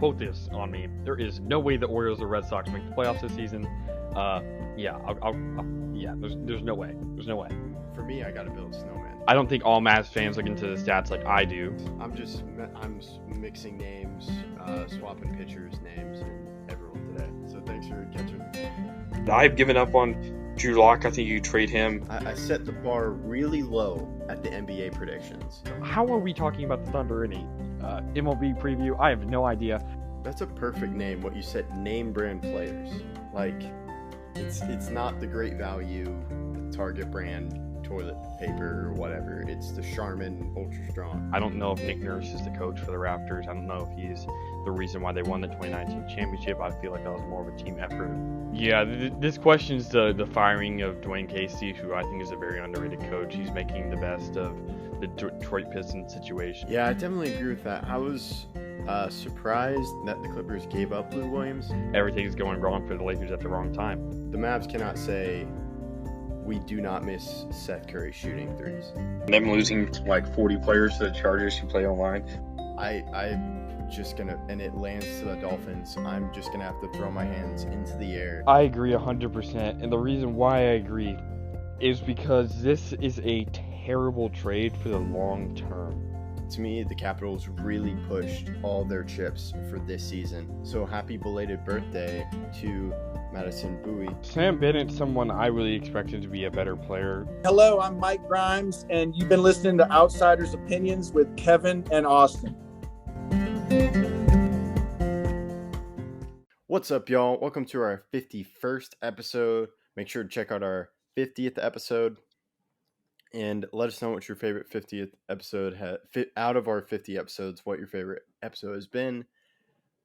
quote this on me. There is no way the Orioles or Red Sox make the playoffs this season. There's no way. There's no way. For me, I gotta build a snowman. I don't think all Mavs fans look into the stats like I do. I'm mixing names, swapping pitchers' names, and everyone today. So thanks for catching me. I've given up on Drew Lock. I think you trade him. I set the bar really low at the NBA predictions. How are we talking about the Thunder in a MLB preview? I have no idea. That's a perfect name. What you said, name brand players. Like, it's not the great value Target brand toilet paper or whatever. It's the Charmin Ultra Strong. I don't know if Nick Nurse is the coach for the Raptors. I don't know if he's the reason why they won the 2019 championship. I feel like that was more of a team effort. Yeah, this questions the firing of Dwayne Casey, who I think is a very underrated coach. He's making the best of the Detroit Pistons situation. Yeah, I definitely agree with that. I was surprised that the Clippers gave up Lou Williams. Everything's going wrong for the Lakers at the wrong time. The Mavs cannot say we do not miss Seth Curry shooting threes. Them losing like 40 players to the Chargers who play online. I'm just gonna, and it lands to the Dolphins. I'm just gonna have to throw my hands into the air. I agree 100%, and the reason why I agree is because this is a terrible trade for the long term. To me, the Capitals really pushed all their chips for this season. So happy belated birthday to Madison Bowie. Sam Bennett's someone I really expected to be a better player. Hello, I'm Mike Grimes, and you've been listening to Outsiders Opinions with Kevin and Austin. What's up, y'all? Welcome to our 51st episode. Make sure to check out our 50th episode and let us know what your favorite 50th episode out of our 50 episodes, what your favorite episode has been,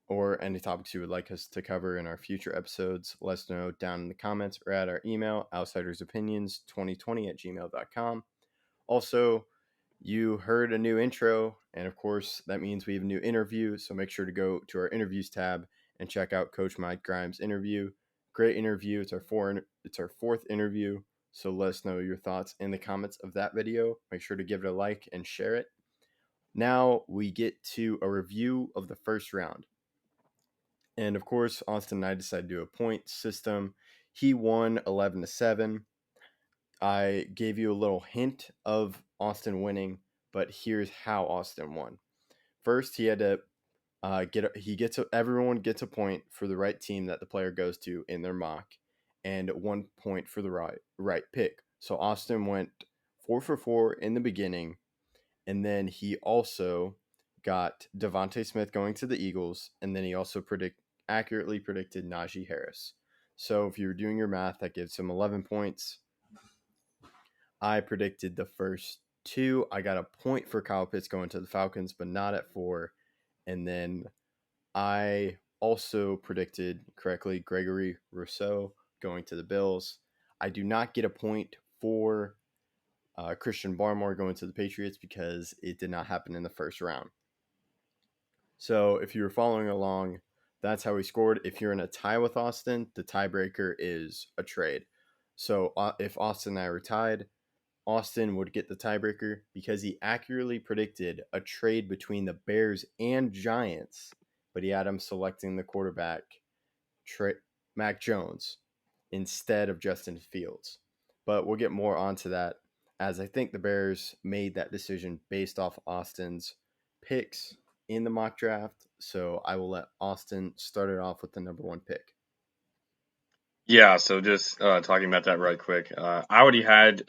or any topics you would like us to cover in our future episodes. Let us know down in the comments or at our email, outsidersopinions2020@gmail.com. Also, you heard a new intro, and of course, that means we have a new interview, so make sure to go to our interviews tab and check out Coach Mike Grimes' interview. Great interview. It's our fourth interview, so let us know your thoughts in the comments of that video. Make sure to give it a like and share it. Now we get to a review of the first round. And of course, Austin and I decided to do a point system. He won 11-7. I gave you a little hint of Austin winning, but here's how Austin won. First, he had to everyone gets a point for the right team that the player goes to in their mock, and 1 point for the right pick. So Austin went 4 for 4 in the beginning, and then he also got Devontae Smith going to the Eagles, and then he also accurately predicted Najee Harris. So if you're doing your math, that gives him 11 points. I predicted the first 2. I got a point for Kyle Pitts going to the Falcons, but not at 4. And then I also predicted correctly Gregory Rousseau going to the Bills. I do not get a point for Christian Barmore going to the Patriots because it did not happen in the first round. So if you were following along, that's how we scored. If you're in a tie with Austin, the tiebreaker is a trade. So if Austin and I were tied, Austin would get the tiebreaker because he accurately predicted a trade between the Bears and Giants, but he had him selecting the quarterback, Mac Jones, instead of Justin Fields. But we'll get more onto that, as I think the Bears made that decision based off Austin's picks in the mock draft. So I will let Austin start it off with the number 1 pick. Yeah, so just talking about that right quick. I already had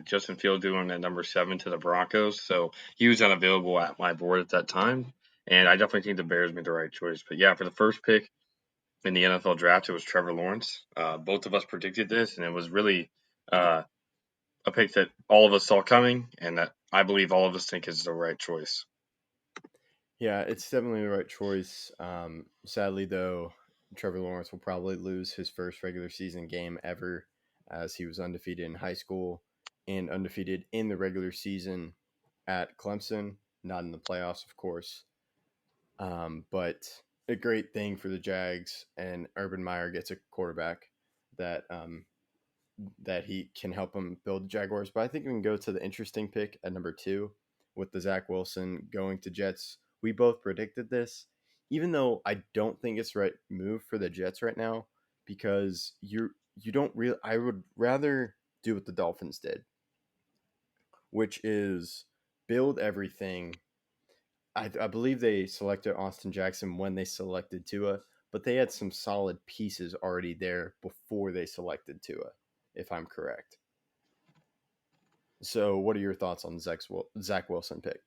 Justin Fields doing at number 7 to the Broncos, so he was unavailable at my board at that time, and I definitely think the Bears made the right choice. But yeah, for the first pick in the NFL draft, it was Trevor Lawrence. Both of us predicted this, and it was really a pick that all of us saw coming, and that I believe all of us think is the right choice. Yeah, it's definitely the right choice. Sadly, though, Trevor Lawrence will probably lose his first regular season game ever, as he was undefeated in high school and undefeated in the regular season at Clemson, not in the playoffs, of course. But a great thing for the Jags, and Urban Meyer gets a quarterback that he can help him build the Jaguars. But I think we can go to the interesting pick at number 2 with the Zach Wilson going to Jets. We both predicted this. even though I don't think it's the right move for the Jets right now, because you don't really. I would rather do what the Dolphins did, which is build everything. I believe they selected Austin Jackson when they selected Tua, but they had some solid pieces already there before they selected Tua, if I'm correct. So, what are your thoughts on Zach Wilson pick?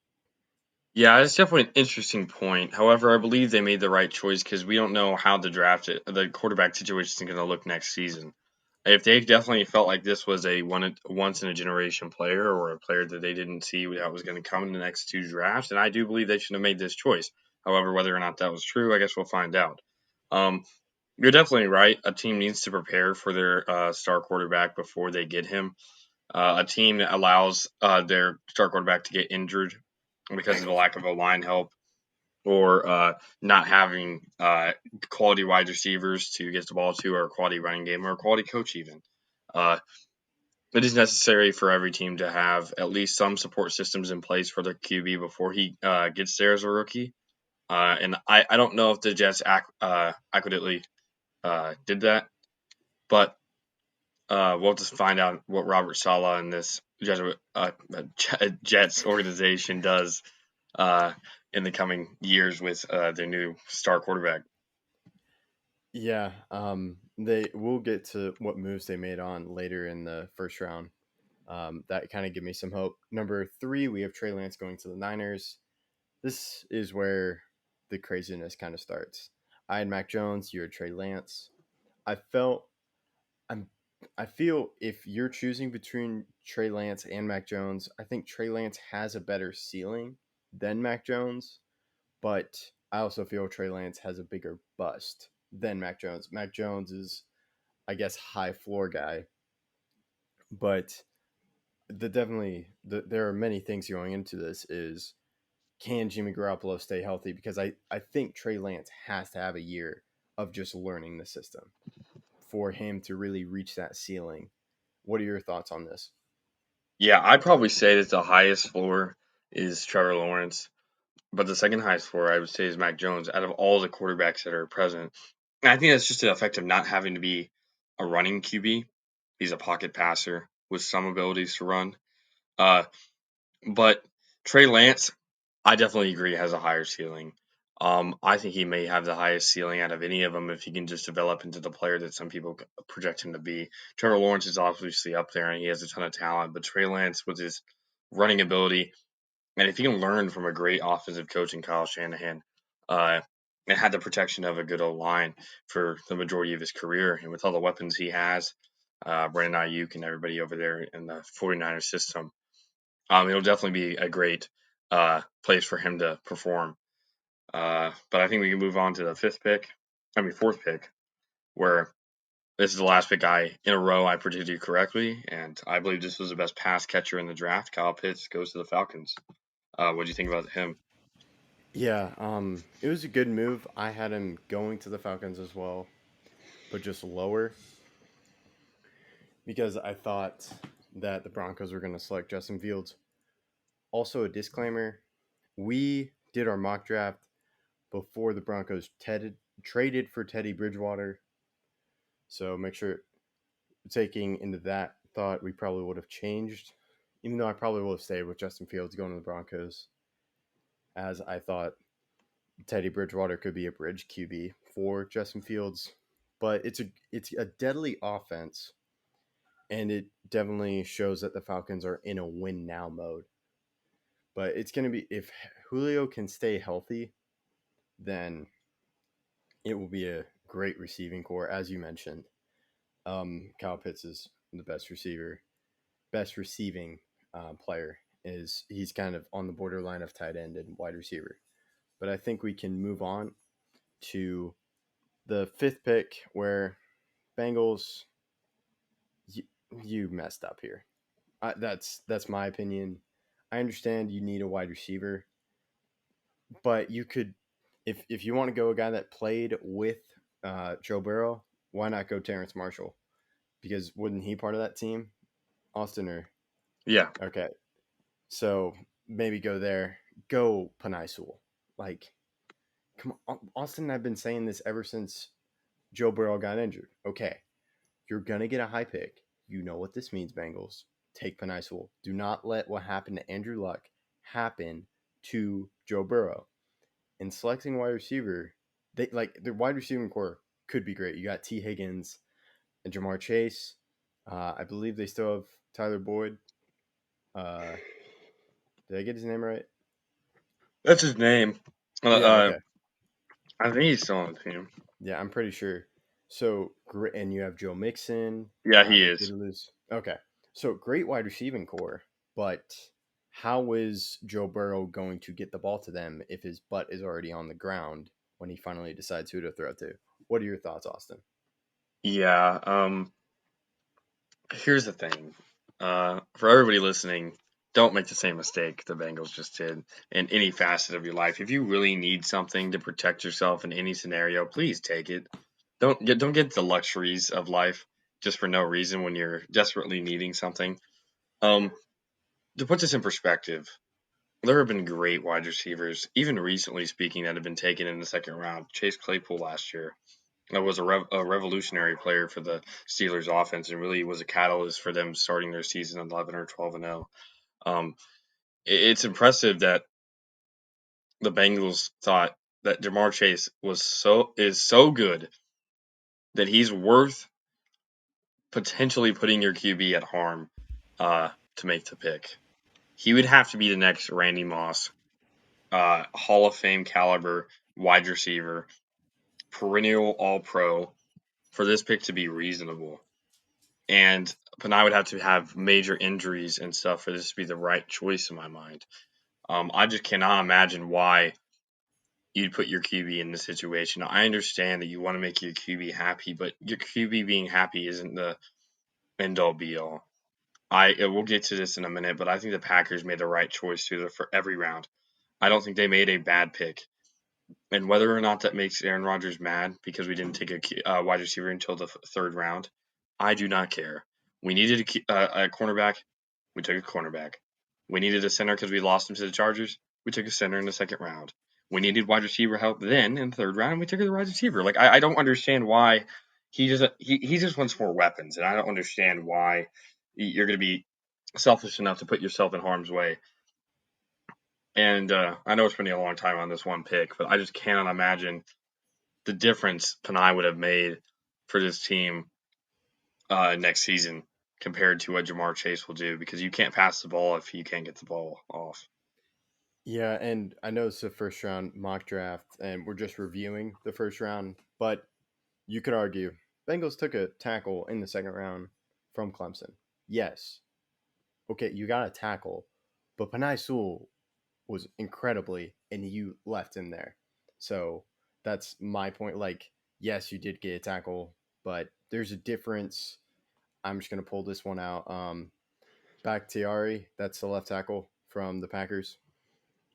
Yeah, it's definitely an interesting point. However, I believe they made the right choice because we don't know how the quarterback situation is going to look next season. If they definitely felt like this was a once in a generation player or a player that they didn't see that was going to come in the next two drafts, and I do believe they should have made this choice. However, whether or not that was true, I guess we'll find out. Um, you're definitely right. A team needs to prepare for their star quarterback before they get him. A team that allows their star quarterback to get injured because of the lack of line help or not having quality wide receivers to get the ball to, or a quality running game, or a quality coach even. Uh, it is necessary for every team to have at least some support systems in place for their QB before he gets there as a rookie. And I don't know if the Jets accurately did that, but we'll just find out what Robert Saleh and this Jets organization does uh, in the coming years with their new star quarterback. Yeah, they will get to what moves they made on later in the first round. That kind of give me some hope. Number 3, we have Trey Lance going to the Niners. This is where the craziness kind of starts. I had Mac Jones, you had Trey Lance. I felt I'm I feel if you're choosing between Trey Lance and Mac Jones, I think Trey Lance has a better ceiling than Mac Jones, but I also feel Trey Lance has a bigger bust than Mac Jones. Mac Jones is, I guess, high floor guy, but there are many things going into this. Is can Jimmy Garoppolo stay healthy? Because I think Trey Lance has to have a year of just learning the system for him to really reach that ceiling. What are your thoughts on this? Yeah, I'd probably say that the highest floor is Trevor Lawrence, but the second highest floor I would say is Mac Jones out of all the quarterbacks that are present. And I think that's just an effect of not having to be a running QB. He's a pocket passer with some abilities to run. Uh, but Trey Lance, I definitely agree, has a higher ceiling. I think he may have the highest ceiling out of any of them if he can just develop into the player that some people project him to be. Trevor Lawrence is obviously up there and he has a ton of talent, but Trey Lance with his running ability, and if he can learn from a great offensive coach in Kyle Shanahan, uh, and had the protection of a good old line for the majority of his career, and with all the weapons he has, Brandon Ayuk and everybody over there in the 49ers system, it'll definitely be a great place for him to perform. But I think we can move on to the fourth pick, where this is the last pick in a row I predicted correctly, and I believe this was the best pass catcher in the draft. Kyle Pitts goes to the Falcons. What do you think about him? Yeah, it was a good move. I had him going to the Falcons as well, but just lower because I thought that the Broncos were going to select Justin Fields. Also, a disclaimer: we did our mock draft before the Broncos traded for Teddy Bridgewater, so make sure taking into that thought, we probably would have changed, even though I probably would have stayed with Justin Fields going to the Broncos, as I thought Teddy Bridgewater could be a bridge QB for Justin Fields. But it's a deadly offense, and it definitely shows that the Falcons are in a win now mode. But it's going to be, if Julio can stay healthy, then it will be a great receiving core, as you mentioned. Kyle Pitts is the best receiving player. He's kind of on the borderline of tight end and wide receiver. But I think we can move on to the 5th pick, where Bengals, you messed up here. That's my opinion. I understand you need a wide receiver, but you could, if you want to go a guy that played with Joe Burrow, why not go Terrence Marshall? Because wouldn't he part of that team, Austin? Or Yeah, okay, so maybe go there. Go Panay Sewell. Like, come on, Austin and I've been saying this ever since Joe Burrow got injured. Okay, you're going to get a high pick. You know what this means, Bengals. Take Penei Sewell. Do not let what happened to Andrew Luck happen to Joe Burrow. In selecting wide receiver, their wide receiving core could be great. You got T. Higgins and Jamar Chase. I believe they still have Tyler Boyd. Did I get his name right? That's his name. Yeah, okay. I think he's still on the team. Yeah, I'm pretty sure. So, and you have Joe Mixon. Yeah, he They is. did lose. Okay. So, great wide receiving core, but how is Joe Burrow going to get the ball to them if his butt is already on the ground when he finally decides who to throw to? What are your thoughts, Austin? Yeah. Here's the thing. For everybody listening, don't make the same mistake the Bengals just did in any facet of your life. If you really need something to protect yourself in any scenario, please take it. Don't get the luxuries of life just for no reason when you're desperately needing something. To put this in perspective, there have been great wide receivers, even recently speaking, that have been taken in the second round. Chase Claypool last year was a revolutionary player for the Steelers offense and really was a catalyst for them starting their season 11 or 12-0. It's impressive that the Bengals thought that Jamar Chase is so good that he's worth potentially putting your QB at harm to make the pick. He would have to be the next Randy Moss, Hall of Fame caliber wide receiver, perennial All Pro, for this pick to be reasonable. And Panay would have to have major injuries and stuff for this to be the right choice in my mind. I just cannot imagine why you'd put your QB in this situation. I understand that you want to make your QB happy, but your QB being happy isn't the end all be all. We'll get to this in a minute, but I think the Packers made the right choice for every round. I don't think they made a bad pick. And whether or not that makes Aaron Rodgers mad because we didn't take a wide receiver until the third round, I do not care. We needed a cornerback. We took a cornerback. We needed a center because we lost him to the Chargers. We took a center in the second round. We needed wide receiver help then in the third round, and we took the wide receiver. Like I don't understand why he just wants more weapons, and I don't understand why you're going to be selfish enough to put yourself in harm's way. And I know we're spending a long time on this one pick, but I just cannot imagine the difference Panay would have made for this team next season compared to what Jamar Chase will do, because you can't pass the ball if you can't get the ball off. Yeah, and I know it's the first round mock draft, and we're just reviewing the first round, but you could argue Bengals took a tackle in the second round from Clemson. Yes. Okay, you got a tackle, but Penei Sewell was incredibly, and you left him there. So that's my point. Like, yes, you did get a tackle, but there's a difference. I'm just gonna pull this one out. Bakhtiari, that's the left tackle from the Packers.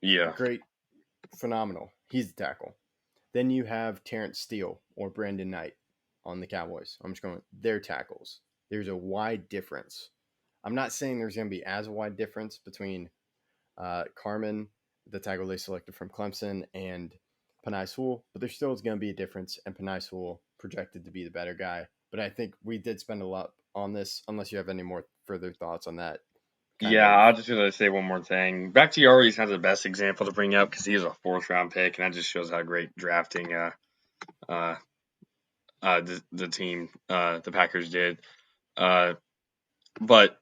Yeah. Great, phenomenal. He's the tackle. Then you have Terrence Steele or Brandon Knight on the Cowboys. I'm just going, their tackles. There's a wide difference. I'm not saying there's going to be as wide difference between Carmen, the tackle they selected from Clemson, and Penei Sewell, but there still is going to be a difference, and Penei Sewell projected to be the better guy. But I think we did spend a lot on this, unless you have any more further thoughts on that. I'm just going to say one more thing. Bakhtiari is kind of the best example to bring up because he was a fourth-round pick, and that just shows how great drafting the team, the Packers did. But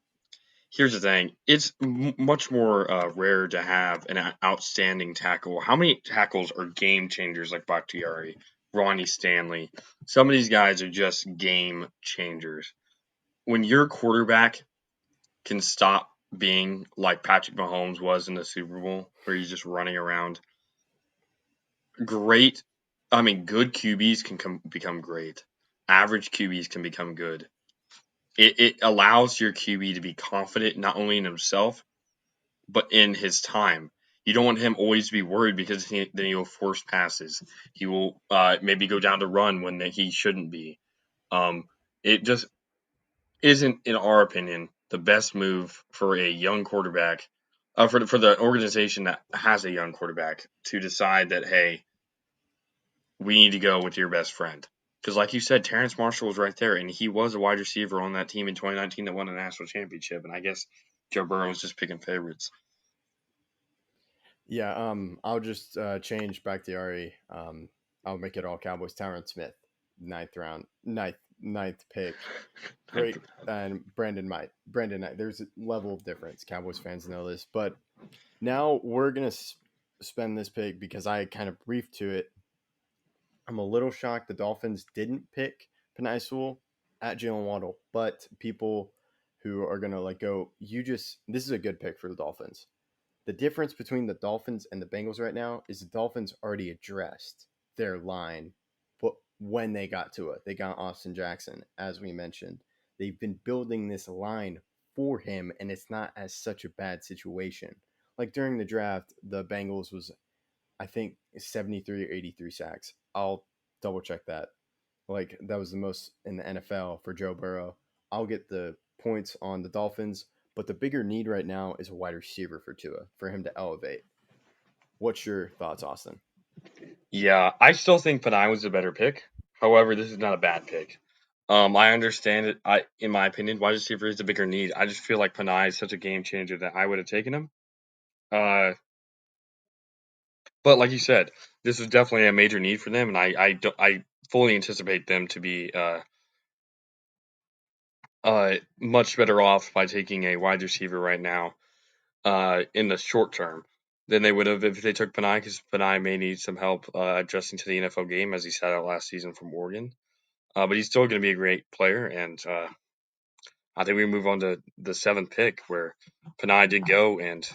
here's the thing. It's much more rare to have an outstanding tackle. How many tackles are game changers like Bakhtiari, Ronnie Stanley? Some of these guys are just game changers. When your quarterback can stop being like Patrick Mahomes was in the Super Bowl, where he's just running around, good QBs can become great. Average QBs can become good. It allows your QB to be confident not only in himself, but in his time. You don't want him always to be worried because then he'll force passes. He will maybe go down to run when he shouldn't be. It just isn't, in our opinion, the best move for a young quarterback, for the organization that has a young quarterback to decide that, hey, we need to go with your best friend. Because, like you said, Terrence Marshall was right there, and he was a wide receiver on that team in 2019 that won a national championship. And I guess Joe Burrow was just picking favorites. Yeah, I'll just change back to Ari. I'll make it all Cowboys. Tyron Smith, ninth pick. Great, and Brandon Knight. There's a level of difference. Cowboys fans know this, but now we're gonna spend this pick because I kind of briefed to it. I'm a little shocked the Dolphins didn't pick Penei Sewell at Jalen Waddle, but people who are gonna go, this is a good pick for the Dolphins. The difference between the Dolphins and the Bengals right now is the Dolphins already addressed their line, but when they got to it, they got Austin Jackson, as we mentioned. They've been building this line for him, and it's not as such a bad situation. Like during the draft, the Bengals was, I think, 73 or 83 sacks. I'll double check that. Like that was the most in the NFL for Joe Burrow. I'll get the points on the Dolphins, but the bigger need right now is a wide receiver for Tua for him to elevate. What's your thoughts, Austin? Yeah, I still think Penei was a better pick. However, this is not a bad pick. I understand it. In my opinion, wide receiver is a bigger need. I just feel like Penei is such a game changer that I would have taken him. But like you said, this is definitely a major need for them, and I fully anticipate them to be much better off by taking a wide receiver right now in the short term than they would have if they took Penei, because Penei may need some help adjusting to the NFL game as he sat out last season from Oregon. But he's still going to be a great player, and I think we move on to the 7th pick where Penei did go, and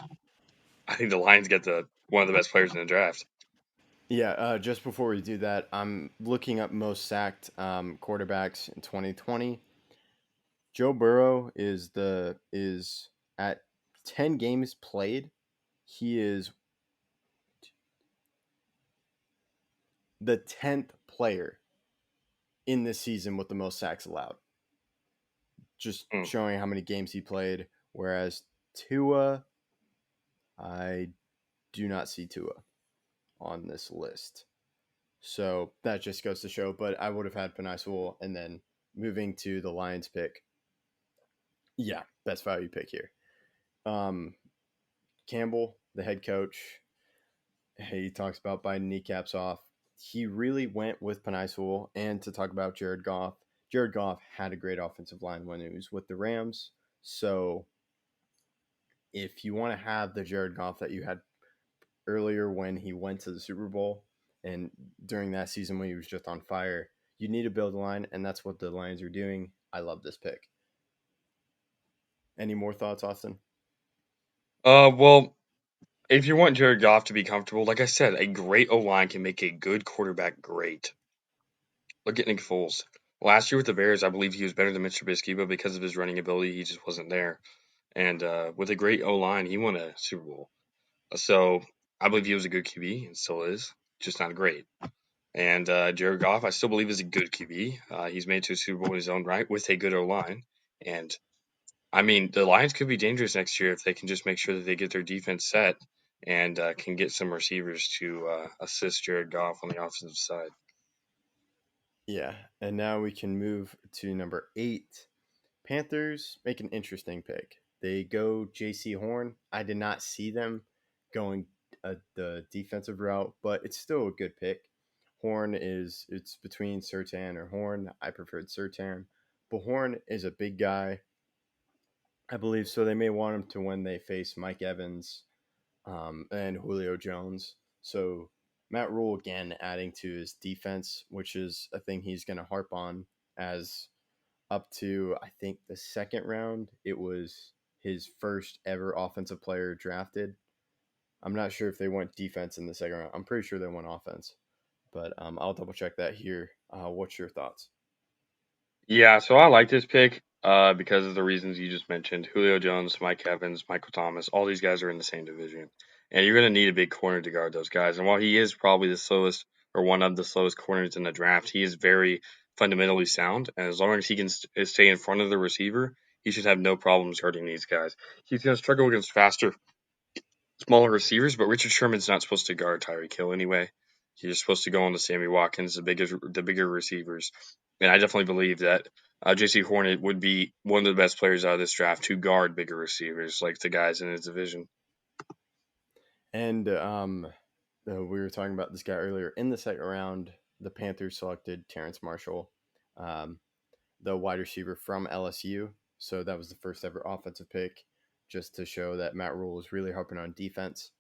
I think the Lions get one of the best players in the draft. Yeah, just before we do that, I'm looking up most sacked quarterbacks in 2020. Joe Burrow is at 10 games played. He is the 10th player in this season with the most sacks allowed. Just showing how many games he played. Whereas Tua, I do not see Tua on this list. So that just goes to show. But I would have had Penei Sewell, and then moving to the Lions pick. Yeah, best value pick here. Campbell, the head coach, he talks about biting kneecaps off. He really went with Penei Sewell, and to talk about Jared Goff. Jared Goff had a great offensive line when he was with the Rams. So if you want to have the Jared Goff that you had earlier when he went to the Super Bowl and during that season when he was just on fire, you need to build a line, and that's what the Lions are doing. I love this pick. Any more thoughts, Austin? Well, if you want Jared Goff to be comfortable, like I said, a great O-line can make a good quarterback great. Look at Nick Foles. Last year with the Bears, I believe he was better than Mitch Trubisky, but because of his running ability, he just wasn't there. And with a great O-line, he won a Super Bowl. So I believe he was a good QB and still is, just not great. And Jared Goff, I still believe is a good QB. He's made it to a Super Bowl in his own right with a good O-line. And I mean, the Lions could be dangerous next year if they can just make sure that they get their defense set and can get some receivers to assist Jared Goff on the offensive side. Yeah, and now we can move to number 8. Panthers make an interesting pick. They go J.C. Horn. I did not see them going the defensive route, but it's still a good pick. Horn it's between Surtain or Horn. I preferred Surtain, but Horn is a big guy, I believe. So they may want him to when they face Mike Evans and Julio Jones. So Matt Rule again adding to his defense, which is a thing he's going to harp on as up to, I think, the second round. It was his first ever offensive player drafted. I'm not sure if they went defense in the second round. I'm pretty sure they went offense, but I'll double check that here. What's your thoughts? Yeah, so I like this pick because of the reasons you just mentioned. Julio Jones, Mike Evans, Michael Thomas, all these guys are in the same division. And you're going to need a big corner to guard those guys. And while he is probably the slowest or one of the slowest corners in the draft, he is very fundamentally sound. And as long as he can stay in front of the receiver, he should have no problems guarding these guys. He's going to struggle against faster, smaller receivers, but Richard Sherman's not supposed to guard Tyreek Hill anyway. You're supposed to go on to Sammy Watkins, the bigger receivers, and I definitely believe that J.C. Hornet would be one of the best players out of this draft to guard bigger receivers like the guys in his division. And we were talking about this guy earlier. In the second round, the Panthers selected Terrence Marshall, um, the wide receiver from LSU. So that was the first ever offensive pick, just to show that Matt Rule is really harping on defense.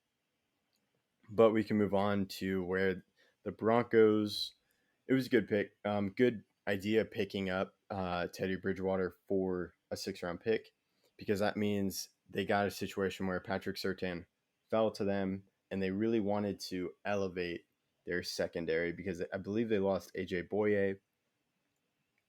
But we can move on to where the Broncos. It was a good pick. Good idea picking up Teddy Bridgewater for a 6th-round pick, because that means they got a situation where Patrick Surtain fell to them, and they really wanted to elevate their secondary, because I believe they lost AJ Boye,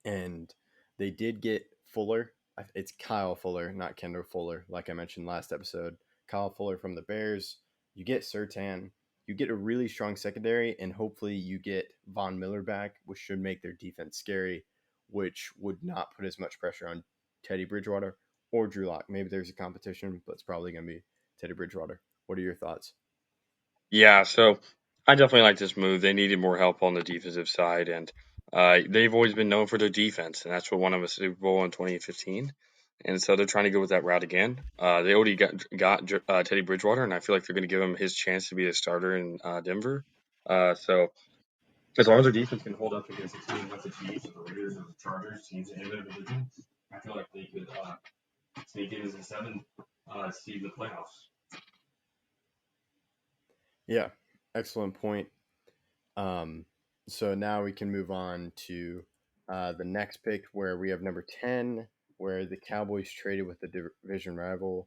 and they did get Fuller. It's Kyle Fuller, not Kendall Fuller, like I mentioned last episode. Kyle Fuller from the Bears. You get Surtain. You get a really strong secondary, and hopefully you get Von Miller back, which should make their defense scary, which would not put as much pressure on Teddy Bridgewater or Drew Lock. Maybe there's a competition, but it's probably going to be Teddy Bridgewater. What are your thoughts? Yeah, so I definitely like this move. They needed more help on the defensive side, and they've always been known for their defense, and that's what won them a Super Bowl in 2015. And so they're trying to go with that route again. They already got Teddy Bridgewater, and I feel like they're going to give him his chance to be the starter in Denver. So as long as their defense can hold up against a team like the Chiefs, or the Raiders, or the Chargers, teams in the division, I feel like they could sneak in as a 7 seed in the playoffs. Yeah, excellent point. So now we can move on to the next pick, where we have number 10, where the Cowboys traded with the division rival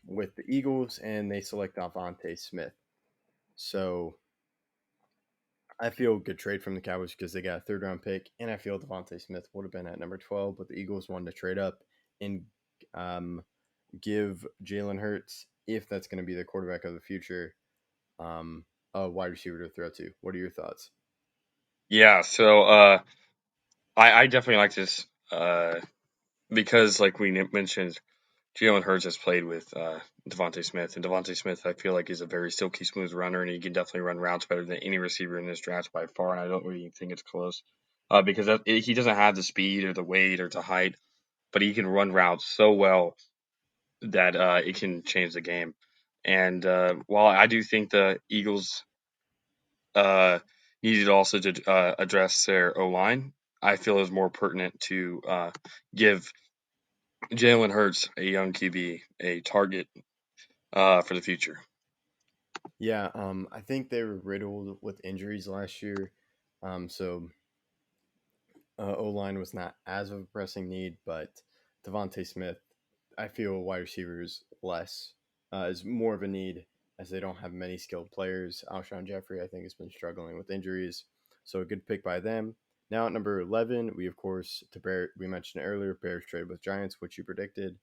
with the Eagles, and they select Devontae Smith. So I feel good trade from the Cowboys, because they got a 3rd-round pick, and I feel Devontae Smith would have been at number 12, but the Eagles wanted to trade up and give Jalen Hurts, if that's going to be the quarterback of the future, a wide receiver to throw to. What are your thoughts? Yeah, so I definitely like this because, like we mentioned, Jalen Hurts has played with Devontae Smith, and Devontae Smith, I feel like, is a very silky smooth runner, and he can definitely run routes better than any receiver in this draft by far, and I don't really think it's close because he doesn't have the speed or the weight or the height, but he can run routes so well that it can change the game. And while I do think the Eagles uh, needed also to address their O line, I feel it was more pertinent to give Jalen Hurts, a young QB, a target for the future. Yeah, I think they were riddled with injuries last year, so O line was not as of a pressing need. But Devontae Smith, I feel wide receivers less is more of a need, as they don't have many skilled players. Alshon Jeffrey, I think, has been struggling with injuries, so a good pick by them. Now at number 11, we of course we mentioned earlier, Bears traded with Giants, which you predicted,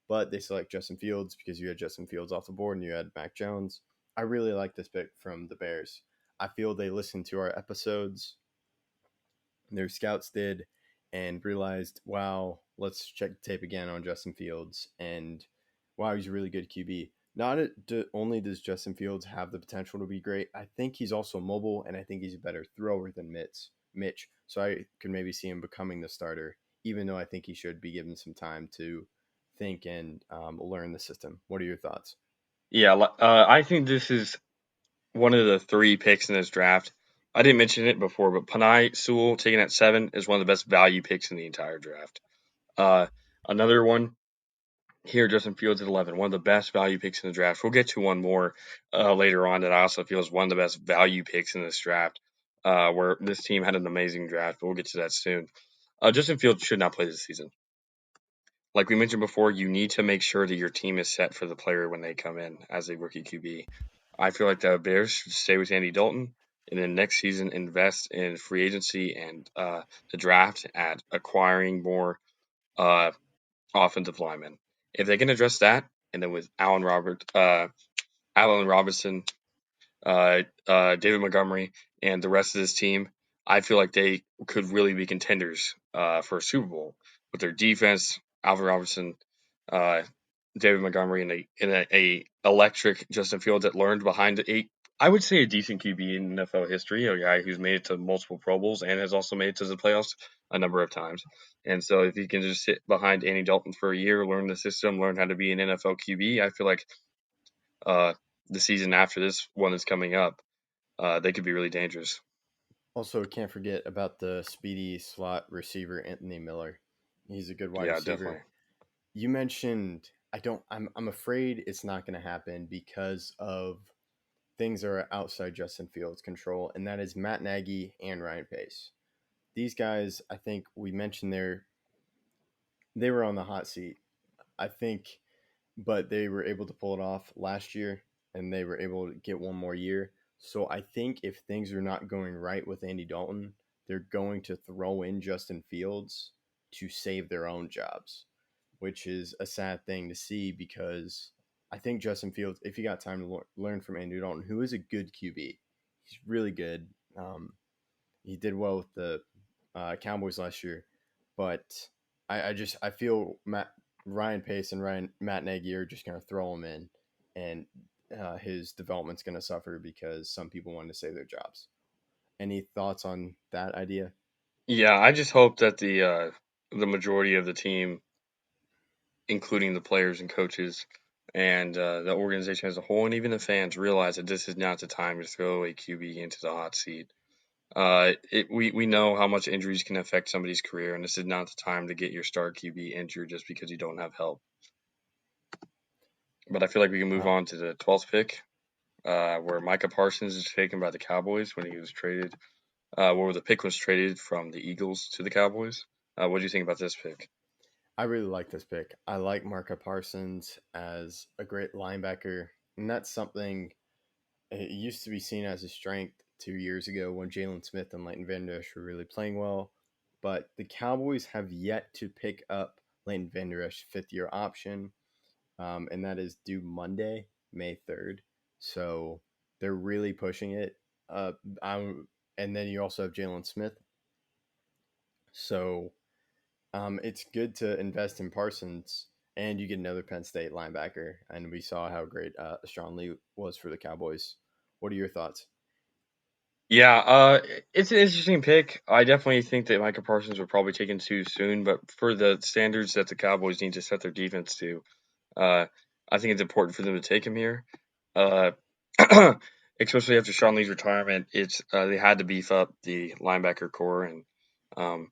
but they select Justin Fields because you had Justin Fields off the board and you had Mac Jones. I really like this pick from the Bears. I feel they listened to our episodes, their scouts did, and realized, wow, let's check the tape again on Justin Fields. And wow, he's a really good QB. Not only does Justin Fields have the potential to be great, I think he's also mobile, and I think he's a better thrower than Mitch. So I could maybe see him becoming the starter, even though I think he should be given some time to think and learn the system. What are your thoughts? Yeah, I think this is one of the 3 picks in this draft. I didn't mention it before, but Panay Sewell, taken at 7, is one of the best value picks in the entire draft. Another one here, Justin Fields at 11, one of the best value picks in the draft. We'll get to one more later on that I also feel is one of the best value picks in this draft, where this team had an amazing draft, but we'll get to that soon. Justin Fields should not play this season. Like we mentioned before, you need to make sure that your team is set for the player when they come in as a rookie QB. I feel like the Bears should stay with Andy Dalton, and then next season invest in free agency and the draft at acquiring more offensive linemen. If they can address that, and then with Allen Robinson, David Montgomery, and the rest of this team, I feel like they could really be contenders for a Super Bowl with their defense, Alvin Robinson, uh, David Montgomery, and a electric Justin Fields that learned behind I would say a decent QB in NFL history, a guy who's made it to multiple Pro Bowls and has also made it to the playoffs a number of times. And so if he can just sit behind Andy Dalton for a year, learn the system, learn how to be an NFL QB, I feel like uh, the season after this one that's coming up, they could be really dangerous. Also, can't forget about the speedy slot receiver Anthony Miller. He's a good wide Yeah, receiver. definitely. You mentioned I'm afraid it's not going to happen because of things that are outside Justin Fields' control, and that is Matt Nagy and Ryan Pace. These guys, I think we mentioned they were on the hot seat. I think, but they were able to pull it off last year, and they were able to get one more year. So I think if things are not going right with Andy Dalton, they're going to throw in Justin Fields to save their own jobs, which is a sad thing to see because I think Justin Fields, if he got time to learn from Andy Dalton, who is a good QB, he's really good. He did well with the Cowboys last year, but I feel Ryan Pace and Matt Nagy are just going to throw him in, and his development's going to suffer because some people want to save their jobs. Any thoughts on that idea? Yeah, I just hope that the majority of the team, including the players and coaches and the organization as a whole, and even the fans, realize that this is not the time to throw a QB into the hot seat. We know how much injuries can affect somebody's career, and this is not the time to get your star QB injured just because you don't have help. But I feel like we can move on to the 12th pick, where Micah Parsons is taken by the Cowboys when he was traded, where the pick was traded from the Eagles to the Cowboys. What do you think about this pick? I really like this pick. I like Micah Parsons as a great linebacker, and that's something it used to be seen as a strength 2 years ago when Jalen Smith and Leighton Van Der Esch were really playing well. But the Cowboys have yet to pick up Leighton Van Der Esch's fifth-year option, and that is due Monday, May 3rd. So they're really pushing it. And then you also have Jalen Smith. So it's good to invest in Parsons, and you get another Penn State linebacker. And we saw how great Sean Lee was for the Cowboys. What are your thoughts? Yeah, it's an interesting pick. I definitely think that Micah Parsons were probably taken too soon, but for the standards that the Cowboys need to set their defense to, I think it's important for them to take him here. Uh, especially after Sean Lee's retirement, it's they had to beef up the linebacker core, and um,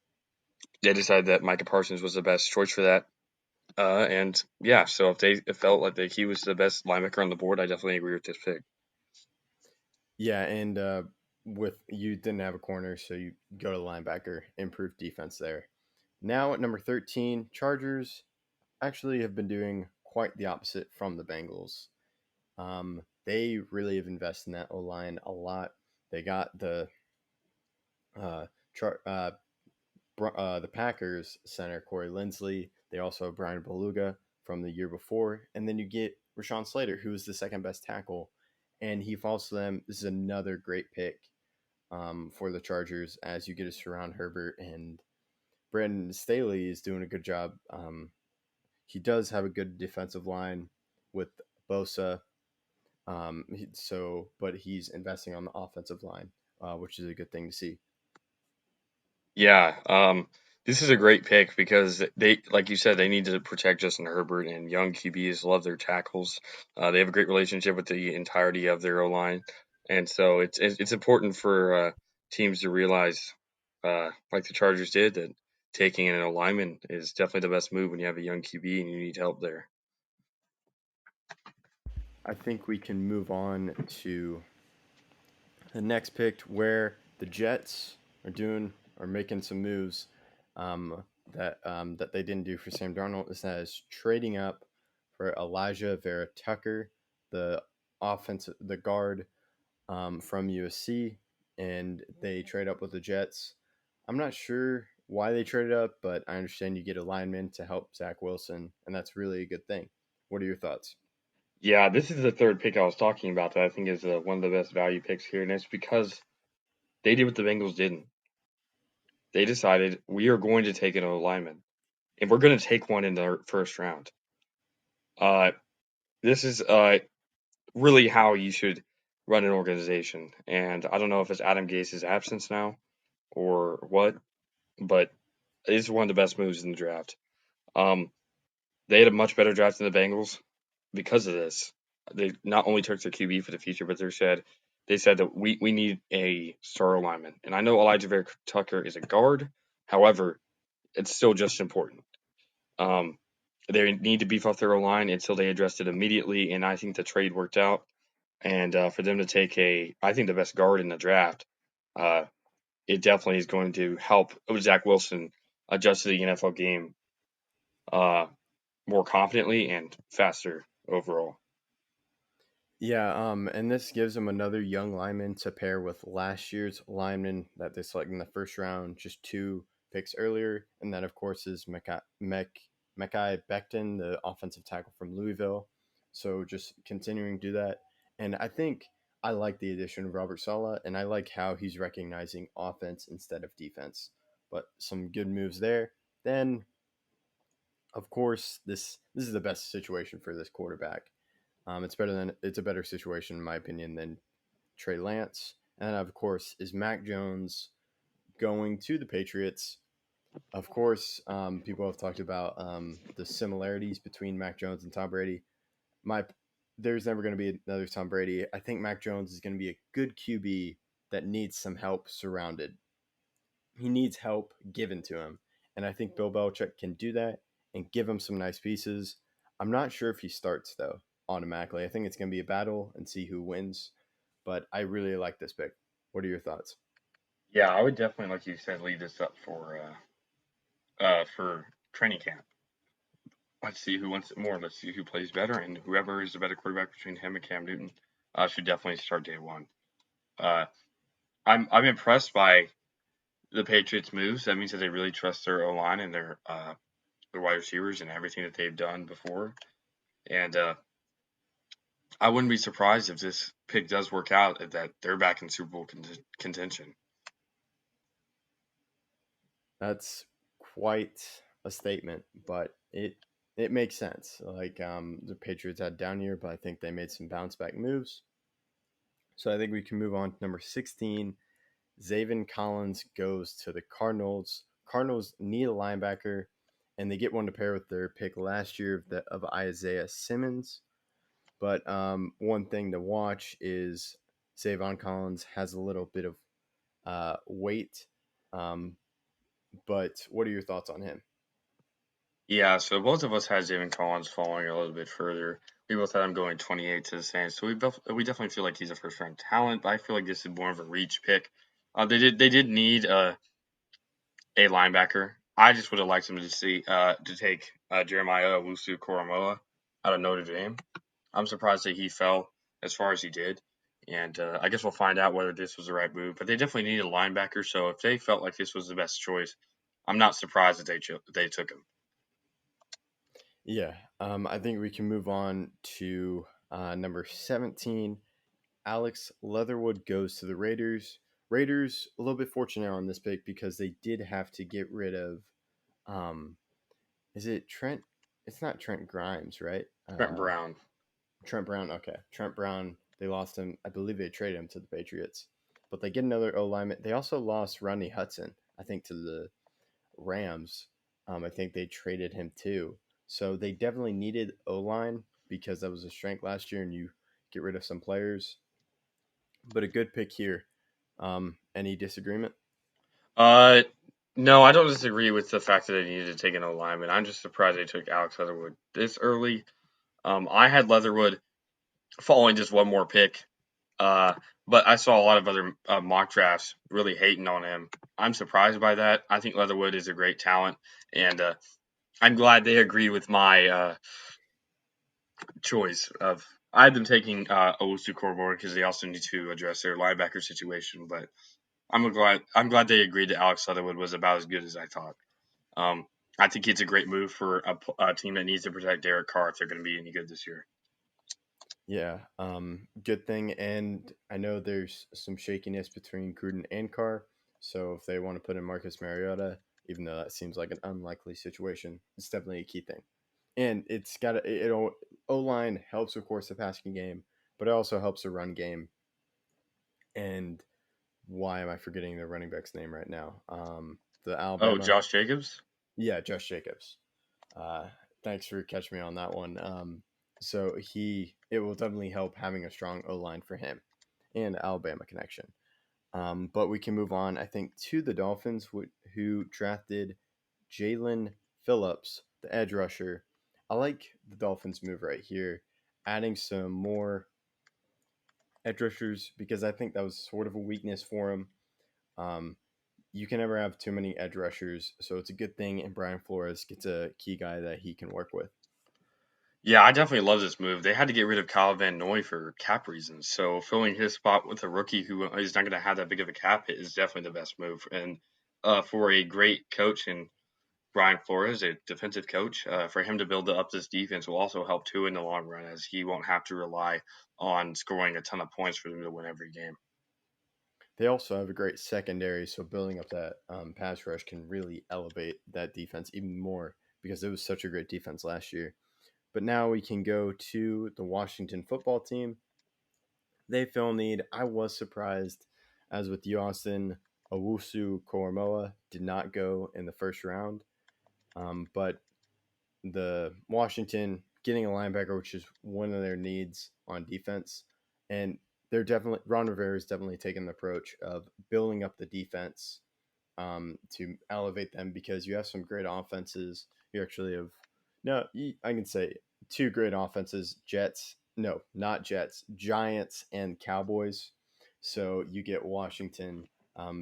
they decided that Micah Parsons was the best choice for that. And yeah, so if they felt like he was the best linebacker on the board, I definitely agree with this pick. Yeah, and with you didn't have a corner, so you go to linebacker, improve defense there. Now at number 13, Chargers actually have been doing quite the opposite from the Bengals. They really have invested in that O line a lot. They got uh, char- uh, the Packers center Corey Linsley. They also have Brian Beluga from the year before, and then you get Rashawn Slater, who is the second best tackle, and he falls to them. This is another great pick for the Chargers as you get to surround Herbert, and Brandon Staley is doing a good job. He does have a good defensive line with Bosa, but he's investing on the offensive line, which is a good thing to see. Yeah, this is a great pick because they, like you said, they need to protect Justin Herbert, and young QBs love their tackles. They have a great relationship with the entirety of their O line, and so it's important for teams to realize, like the Chargers did, that taking in an O lineman is definitely the best move when you have a young QB and you need help there. I think we can move on to the next pick where the Jets are making some moves that they didn't do for Sam Darnold. This is trading up for Elijah Vera Tucker, the guard from USC, and they trade up with the Jets. I'm not sure why they traded up, but I understand you get a lineman to help Zach Wilson, and that's really a good thing. What are your thoughts? Yeah, this is the third pick I was talking about that I think is one of the best value picks here, and it's because they did what the Bengals didn't. They decided we are going to take an O lineman, and we're going to take one in the first round. This is really how you should run an organization. And I don't know if it's Adam Gase's absence now or what, but it's one of the best moves in the draft. They had a much better draft than the Bengals because of this. They not only took their QB for the future, but they said that we need a star lineman. And I know Elijah Vera Tucker is a guard. However, it's still just important. Um, they need to beef up their line until they addressed it immediately, and I think the trade worked out. And for them to take I think the best guard in the draft, uh, it definitely is going to help Zach Wilson adjust to the NFL game uh, more confidently and faster overall. Yeah, and this gives them another young lineman to pair with last year's lineman that they selected in the first round, just 2 picks earlier. And that, of course, is Mekhi Becton, the offensive tackle from Louisville. So just continuing to do that. And I think I like the addition of Robert Saleh, and I like how he's recognizing offense instead of defense. But some good moves there. Then, of course, this is the best situation for this quarterback. It's a better situation in my opinion than Trey Lance. And of course, is Mac Jones going to the Patriots? Of course, people have talked about the similarities between Mac Jones and Tom Brady. My There's never going to be another Tom Brady. I think Mac Jones is going to be a good QB that needs some help surrounded. He needs help given to him, and I think Bill Belichick can do that and give him some nice pieces. I'm not sure if he starts though automatically. I think it's going to be a battle and see who wins, but I really like this pick. What are your thoughts? Yeah, I would definitely, like you said, leave this up for training camp. Let's see who wants it more. Let's see who plays better, and whoever is the better quarterback between him and Cam Newton should definitely start day one. Uh, I'm impressed by the Patriots' moves. That means that they really trust their O line and their wide receivers and everything that they've done before. And I wouldn't be surprised if this pick does work out that they're back in Super Bowl contention. That's quite a statement, but it makes sense. Like the Patriots had down year, but I think they made some bounce back moves. So I think we can move on to number 16. Zaven Collins goes to the Cardinals. Cardinals need a linebacker, and they get one to pair with their pick last year of Isaiah Simmons. But one thing to watch is Zavon Collins has a little bit of weight. But what are your thoughts on him? Yeah, so both of us had David Collins falling a little bit further. We both had him going 28 to the Saints, so we definitely feel like he's a first round talent. But I feel like this is more of a reach pick. They did need a linebacker. I just would have liked him to take Jeremiah Owusu-Koramoah out of Notre Dame. I'm surprised that he fell as far as he did, and I guess we'll find out whether this was the right move. But they definitely needed a linebacker, so if they felt like this was the best choice, I'm not surprised that they took him. Yeah, I think we can move on to number 17. Alex Leatherwood goes to the Raiders. Raiders a little bit fortunate on this pick because they did have to get rid of um, is it Trent? It's not Trent Grimes, right? Trent Brown. Trent Brown. Okay, Trent Brown. They lost him. I believe they traded him to the Patriots, but they get another O lineman. They also lost Rodney Hudson, I think, to the Rams. I think they traded him too. So they definitely needed O line because that was a strength last year, and you get rid of some players. But a good pick here. Any disagreement? Uh, no, I don't disagree with the fact that they needed to take an O lineman. I'm just surprised they took Alex Leatherwood this early. I had Leatherwood following just one more pick, uh, but I saw a lot of other mock drafts really hating on him. I'm surprised by that. I think Leatherwood is a great talent, and I'm glad they agree with my choice of. I had them taking Owusu Koramoah because they also need to address their linebacker situation, but I'm glad they agreed that Alex Leatherwood was about as good as I thought. Um, I think it's a great move for a team that needs to protect Derek Carr if they're going to be any good this year. Yeah, good thing. And I know there's some shakiness between Gruden and Carr. So if they want to put in Marcus Mariota, even though that seems like an unlikely situation, it's definitely a key thing. And O line helps, of course, the passing game, but it also helps the run game. and why am I forgetting the running back's name right now? The Oh, Alabama. Josh Jacobs? Yeah, Josh Jacobs. Thanks for catching me on that one. So it will definitely help having a strong O line for him and Alabama connection. But we can move on, I think, to the Dolphins, who drafted Jalen Phillips, the edge rusher. I like the Dolphins' move right here, adding some more edge rushers because I think that was sort of a weakness for him. Um, you can never have too many edge rushers, so it's a good thing. And Brian Flores gets a key guy that he can work with. Yeah, I definitely love this move. They had to get rid of Kyle Van Noy for cap reasons, so filling his spot with a rookie who is not going to have that big of a cap hit is definitely the best move. And for a great coach and Brian Flores, a defensive coach, for him to build up this defense will also help too in the long run, as he won't have to rely on scoring a ton of points for them to win every game. They also have a great secondary, so building up that pass rush can really elevate that defense even more because it was such a great defense last year. But now we can go to the Washington football team. They fill need. I was surprised, as with you, Austin, Owusu Koromoa did not go in the first round. But the Washington getting a linebacker, which is one of their needs on defense, and they're definitely Ron Rivera is definitely taking the approach of building up the defense to elevate them because you have some great offenses. You actually have I can say two great offenses: Jets, no, not Jets, Giants and Cowboys. So you get Washington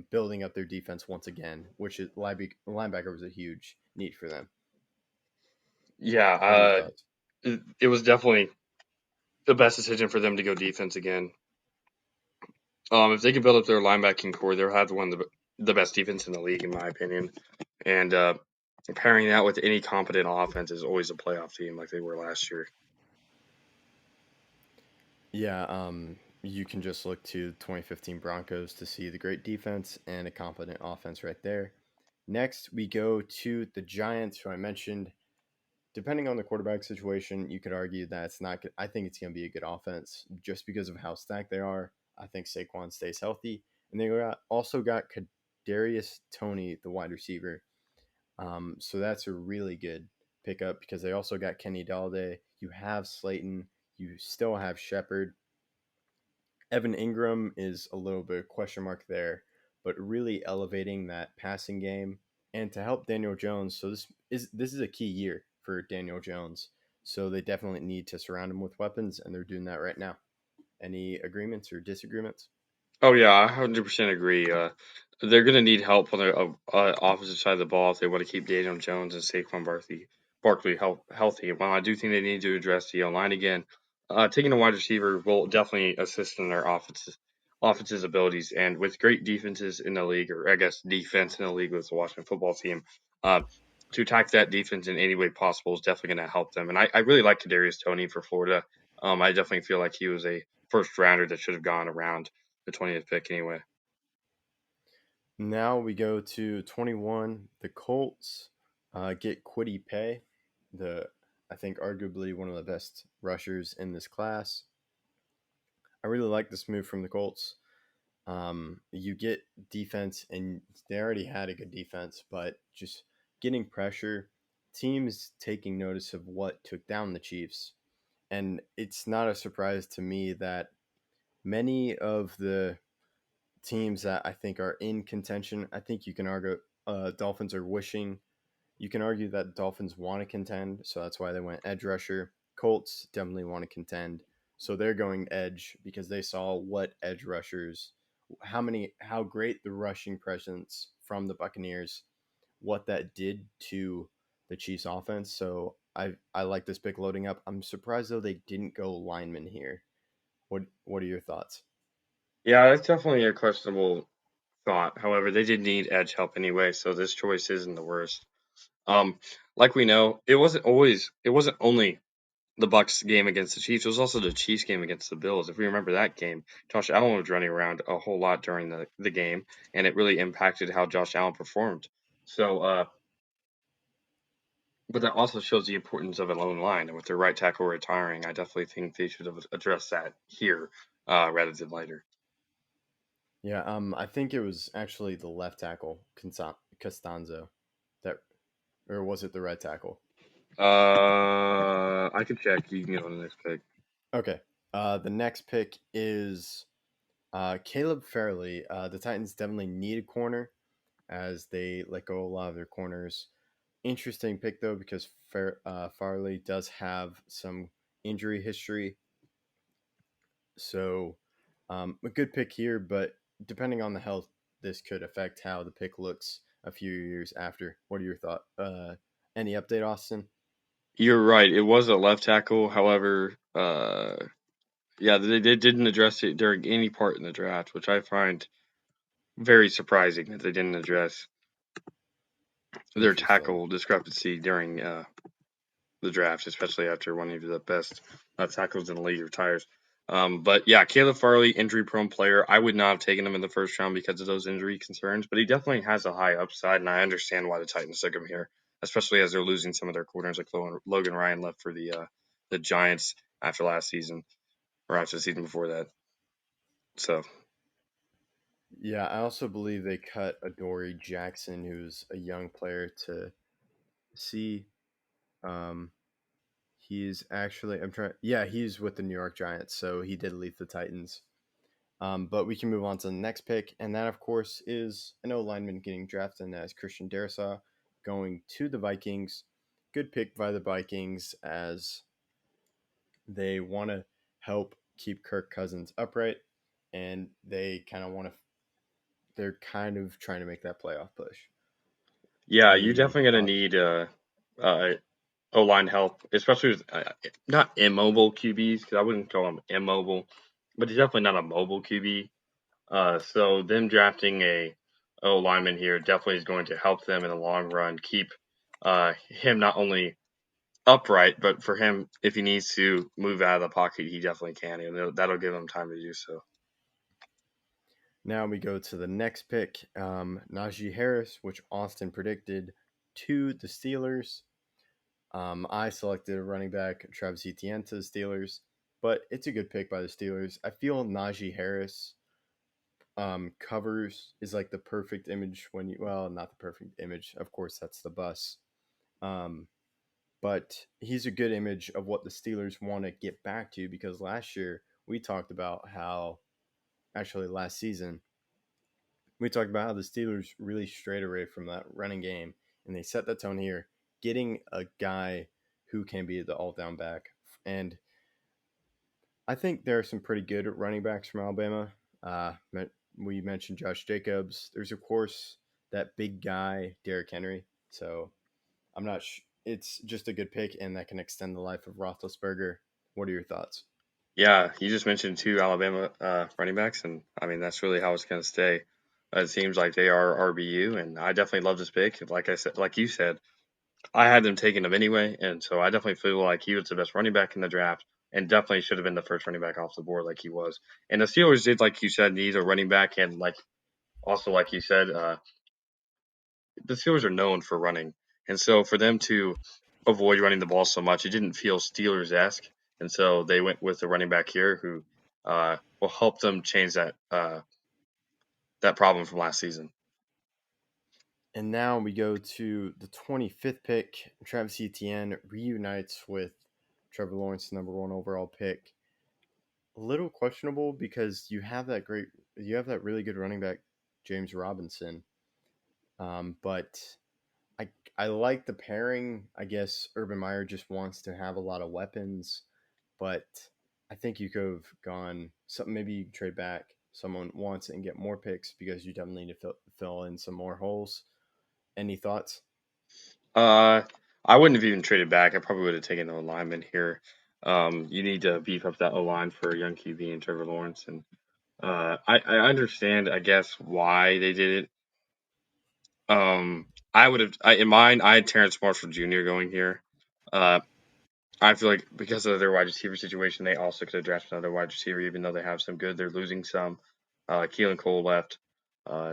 building up their defense once again, which is linebacker was a huge need for them. Yeah, What are your thoughts? it was definitely the best decision for them to go defense again. If they can build up their linebacking core, they'll have one of the best defense in the league, in my opinion. And pairing that with any competent offense is always a playoff team like they were last year. Yeah, you can just look to 2015 Broncos to see the great defense and a competent offense right there. Next, we go to the Giants, who I mentioned. Depending on the quarterback situation, you could argue that it's not good. I think it's going to be a good offense just because of how stacked they are. I think Saquon stays healthy. And they also got Kadarius Toney, the wide receiver. So that's a really good pickup because they also got Kenny Galladay. You have Slayton. You still have Shepard. Evan Ingram is a little bit of question mark there, but really elevating that passing game and to help Daniel Jones. So this is a key year for Daniel Jones. So they definitely need to surround him with weapons, and they're doing that right now. Any agreements or disagreements? Oh yeah, I 100% agree. They're going to need help on the opposite side of the ball if they want to keep Daniel Jones and Saquon Barkley healthy. While I do think they need to address the line again, taking a wide receiver will definitely assist in their offense's abilities. And with great defenses in the league, or I guess defense in the league with the Washington football team, uh, to attack that defense in any way possible is definitely going to help them. And I really like Kadarius Toney for Florida. I definitely feel like he was a first rounder that should have gone around the 20th pick anyway. Now we go to 21. The Colts get Kwity Paye, I think arguably one of the best rushers in this class. I really like this move from the Colts. You get defense, and they already had a good defense, but just getting pressure, teams taking notice of what took down the Chiefs. And it's not a surprise to me that many of the teams that I think are in contention, I think you can argue Dolphins are wishing. You can argue that Dolphins want to contend, so that's why they went edge rusher. Colts definitely want to contend, so they're going edge because they saw what edge rushers, how great the rushing presence from the Buccaneers, what that did to the Chiefs offense. So I like this pick loading up. I'm surprised though they didn't go lineman here. What are your thoughts? Yeah, that's definitely a questionable thought. However, they did need edge help anyway, so this choice isn't the worst. Um, like we know, it wasn't only the Bucks game against the Chiefs, it was also the Chiefs game against the Bills. If we remember that game, Josh Allen was running around a whole lot during the game, and it really impacted how Josh Allen performed. So, but that also shows the importance of a lone line, and with their right tackle retiring, I definitely think they should have addressed that here rather than later. Yeah, I think it was actually the left tackle, Costanzo, that, or was it the right tackle? I can check. You can go on the next pick. Okay. The next pick is Caleb Fairley. The Titans definitely need a corner as they let go a lot of their corners. Interesting pick though because Farley does have some injury history, so a good pick here. But depending on the health, this could affect how the pick looks a few years after. What are your thoughts? Any update, Austin? You're right. It was a left tackle. However, yeah, they didn't address it during any part in the draft, which I find very surprising that they didn't address their Interesting. tackle discrepancy during the draft, especially after one of the best tackles in the league retires. But yeah, Caleb Farley, injury prone player. I would not have taken him in the first round because of those injury concerns, but he definitely has a high upside, and I understand why the Titans took him here, especially as they're losing some of their corners, like Logan Ryan left for the Giants after last season or after the season before that. So Yeah, I also believe they cut Adoree Jackson, who's a young player, to see. Um, he's actually, I'm trying. Yeah, he's with the New York Giants, so he did leave the Titans. But we can move on to the next pick, and that, of course, is an O lineman getting drafted as Christian Darrisaw going to the Vikings. Good pick by the Vikings as they want to help keep Kirk Cousins upright, and they kind of want to. They're kind of trying to make that playoff push. yeah, you're Any definitely gonna thoughts? need uh O line help, especially with not immobile QBs because I wouldn't call him immobile, but he's definitely not a mobile QB. So them drafting a O lineman here definitely is going to help them in the long run keep him not only upright, but for him if he needs to move out of the pocket, he definitely can, and that'll give him time to do so. Now we go to the next pick, Najee Harris, which Austin predicted to the Steelers. I selected a running back, Travis Etienne, to the Steelers, but it's a good pick by the Steelers. I feel Najee Harris covers is like the perfect image when you, well, not the perfect image. Of course, that's the bus. Um, but he's a good image of what the Steelers want to get back to because last year we talked about how, actually, last season, we talked about how the Steelers really strayed away from that running game, and they set the tone here, getting a guy who can be the all down back. And I think there are some pretty good running backs from Alabama. We mentioned Josh Jacobs. There's, of course, that big guy, Derrick Henry. So I'm not it's just a good pick, and that can extend the life of Roethlisberger. What are your thoughts? Yeah, you just mentioned two Alabama running backs, and I mean that's really how it's going to stay. It seems like they are RBU, and I definitely love this pick. Like I said, like you said, I had them taking him anyway, and so I definitely feel like he was the best running back in the draft, and definitely should have been the first running back off the board, like he was. And the Steelers did, like you said, need a running back, and like also like you said, the Steelers are known for running, and so for them to avoid running the ball so much, it didn't feel Steelers esque, and so they went with the running back here who will help them change that problem from last season. And now we go to the 25th pick. Travis Etienne reunites with Trevor Lawrence, number one overall pick. A little questionable because you have that really good running back, James Robinson. But I like the pairing. I guess Urban Meyer just wants to have a lot of weapons, but I think you could have gone something. Maybe you trade back. Someone wants it and get more picks because you definitely need to fill in some more holes. Any thoughts? Uh, I wouldn't have even traded back. I probably would have taken the lineman here. You need to beef up that O line for a young QB and Trevor Lawrence, and I understand, I guess, why they did it. I would have, in mine, I had Terrence Marshall Jr. going here. Uh, I feel like because of their wide receiver situation, they also could have drafted another wide receiver, even though they have some good. They're losing some. Keelan Cole left.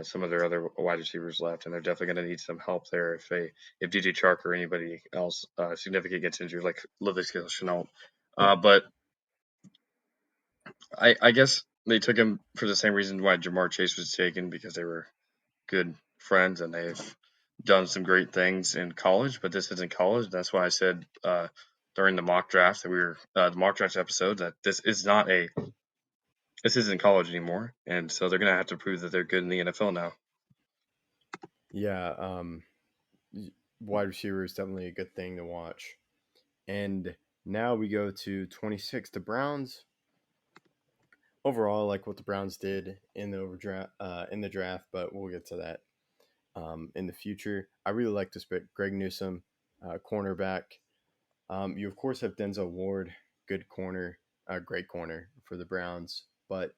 Some of their other wide receivers left, and they're definitely going to need some help there if DJ Chark or anybody else significant gets injured, like Laviska Shenault. But I guess they took him for the same reason why Jamar Chase was taken, because they were good friends and they've done some great things in college. But this isn't college. That's why I said during the mock draft that the mock draft episode, that this isn't college anymore, and so they're gonna have to prove that they're good in the NFL now. Yeah, wide receiver is definitely a good thing to watch. And now we go to 26, the Browns. Overall, I like what the Browns did in the draft, but we'll get to that in the future. I really like this pick, Greg Newsome, cornerback. You of course have Denzel Ward, good corner, great corner for the Browns, but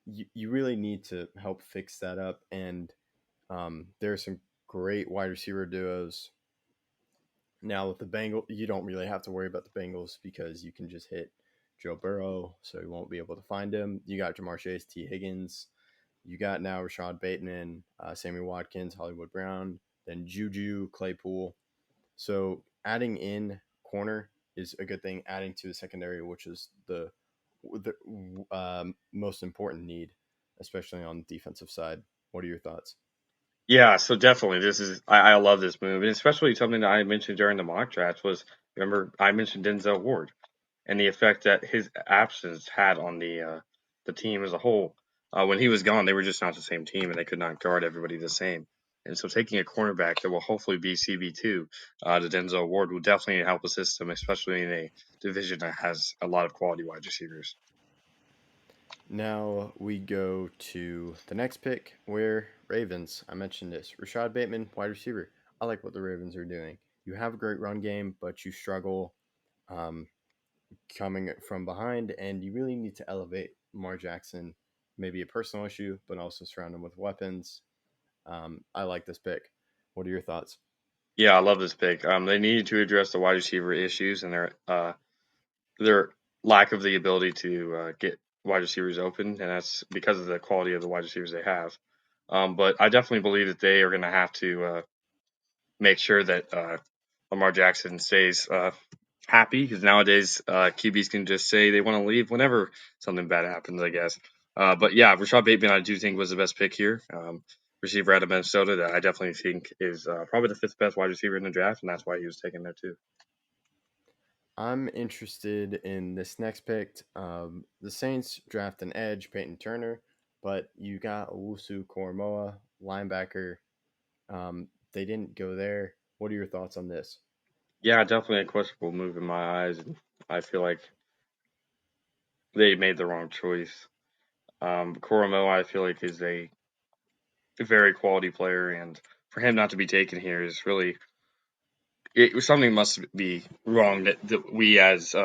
you really need to help fix that up. And there are some great wide receiver duos. Now with the Bengals, you don't really have to worry about the Bengals because you can just hit Joe Burrow, so you won't be able to find him. You got Jamar Chase, T. Higgins. You got now Rashad Bateman, Sammy Watkins, Hollywood Brown, then Juju, Claypool. So adding in corner is a good thing. Adding to the secondary, which is the most important need, especially on the defensive side. What are your thoughts? Yeah, so definitely I love this move, and especially something that I mentioned during the mock draft was, remember I mentioned Denzel Ward and the effect that his absence had on the team as a whole. When he was gone, they were just not the same team, and they could not guard everybody the same. And so, taking a cornerback that will hopefully be CB2 to Denzel Ward will definitely help the system, especially in a division that has a lot of quality wide receivers. Now we go to the next pick, where Ravens. I mentioned this. Rashad Bateman, wide receiver. I like what the Ravens are doing. You have a great run game, but you struggle um, coming from behind, and you really need to elevate Lamar Jackson. Maybe a personal issue, but also surround him with weapons. I like this pick. What are your thoughts? Yeah, I love this pick. They needed to address the wide receiver issues and their lack of the ability to get wide receivers open, and that's because of the quality of the wide receivers they have. But I definitely believe that they are going to have to make sure that Lamar Jackson stays happy, because nowadays QBs can just say they want to leave whenever something bad happens, I guess. But yeah, Rashad Bateman, I do think was the best pick here. Receiver out of Minnesota that I definitely think is probably the fifth best wide receiver in the draft, and that's why he was taken there too. I'm interested in this next pick. The Saints draft an edge, Peyton Turner, but you got Owusu Koromoa, linebacker. They didn't go there. What are your thoughts on this? Yeah, definitely a questionable move in my eyes, and I feel like they made the wrong choice. Koromo, I feel like, is a very quality player, and for him not to be taken here is really something must be wrong that we as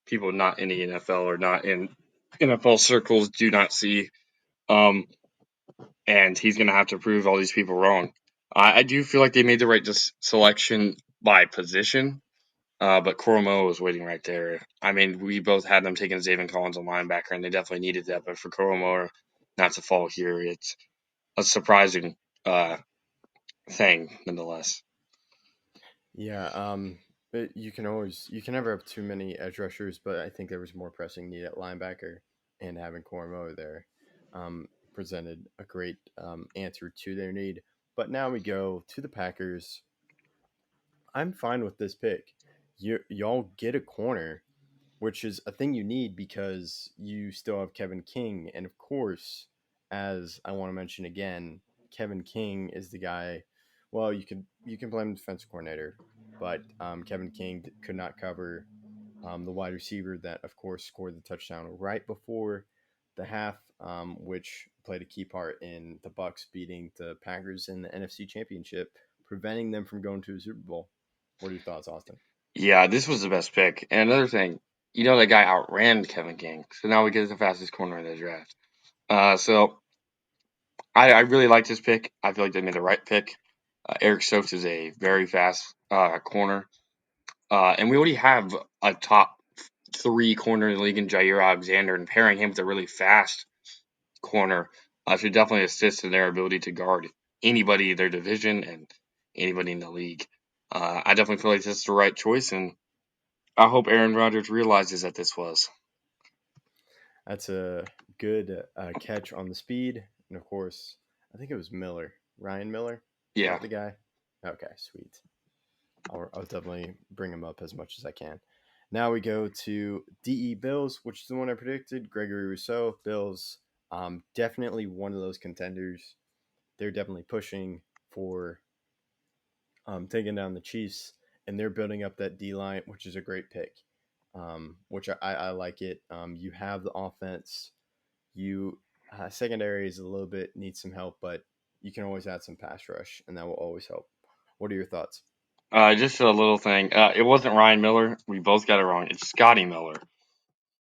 people not in the NFL or not in NFL circles do not see. Um, and he's going to have to prove all these people wrong. I do feel like they made the right selection by position, but Koromo was waiting right there. I mean, we both had them taking Zaven Collins on linebacker, and they definitely needed that. But for Koromo not to fall here, it's a surprising thing nonetheless. Yeah, you can never have too many edge rushers, but I think there was more pressing need at linebacker, and having Koromo there presented a great answer to their need. But now we go to the Packers. I'm fine with this pick. Y'all get a corner, which is a thing you need because you still have Kevin King, and of course, as I want to mention again, Kevin King is the guy. Well, you can blame the defensive coordinator, but Kevin King could not cover the wide receiver that, of course, scored the touchdown right before the half, which played a key part in the Bucks beating the Packers in the NFC Championship, preventing them from going to a Super Bowl. What are your thoughts, Austin? Yeah, this was the best pick. And another thing, that guy outran Kevin King, so now we get the fastest corner in the draft. So I really like this pick. I feel like they made the right pick. Eric Stokes is a very fast corner. And we already have a top three corner in the league in Jair Alexander, and pairing him with a really fast corner should definitely assist in their ability to guard anybody in their division and anybody in the league. I definitely feel like this is the right choice, and I hope Aaron Rodgers realizes that this was. That's a good catch on the speed. And of course, I think it was Miller. Ryan Miller? Is Yeah. that the guy? Okay, sweet. I'll definitely bring him up as much as I can. Now we go to DE Bills, which is the one I predicted. Gregory Rousseau, Bills. Definitely one of those contenders. They're definitely pushing for taking down the Chiefs, and they're building up that D line, which is a great pick. Which I like it. You have the offense. You secondary is a little bit needs some help, but you can always add some pass rush, and that will always help. What are your thoughts? Just a little thing. It wasn't Ryan Miller. We both got it wrong. It's Scotty Miller.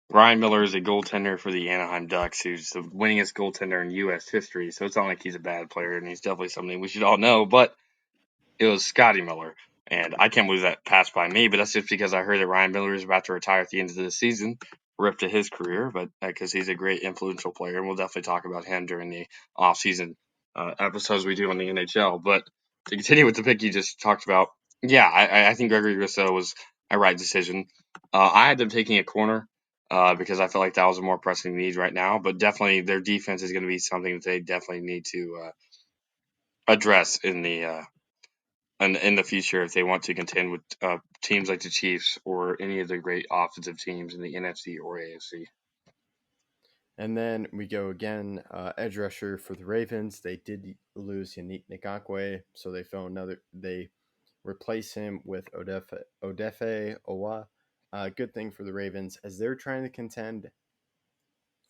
Ryan Miller is a goaltender for the Anaheim Ducks, who's the winningest goaltender in U.S. history. So it's not like he's a bad player, and he's definitely something we should all know. But it was Scotty Miller. And I can't believe that passed by me, but that's just because I heard that Ryan Miller is about to retire at the end of the season. Rip to his career, but because he's a great influential player, and we'll definitely talk about him during the off-season episodes we do on the NHL. But to continue with the pick you just talked about, yeah, I think Gregory Rousseau was a right decision. I had them taking a corner because I felt like that was a more pressing need right now, but definitely their defense is going to be something that they definitely need to address in the future if they want to contend with teams like the Chiefs or any of the great offensive teams in the NFC or AFC. And then we go again, edge rusher for the Ravens. They did lose Yannick Ngakoue, so they replace him with Odefe Owa. Good thing for the Ravens as they're trying to contend,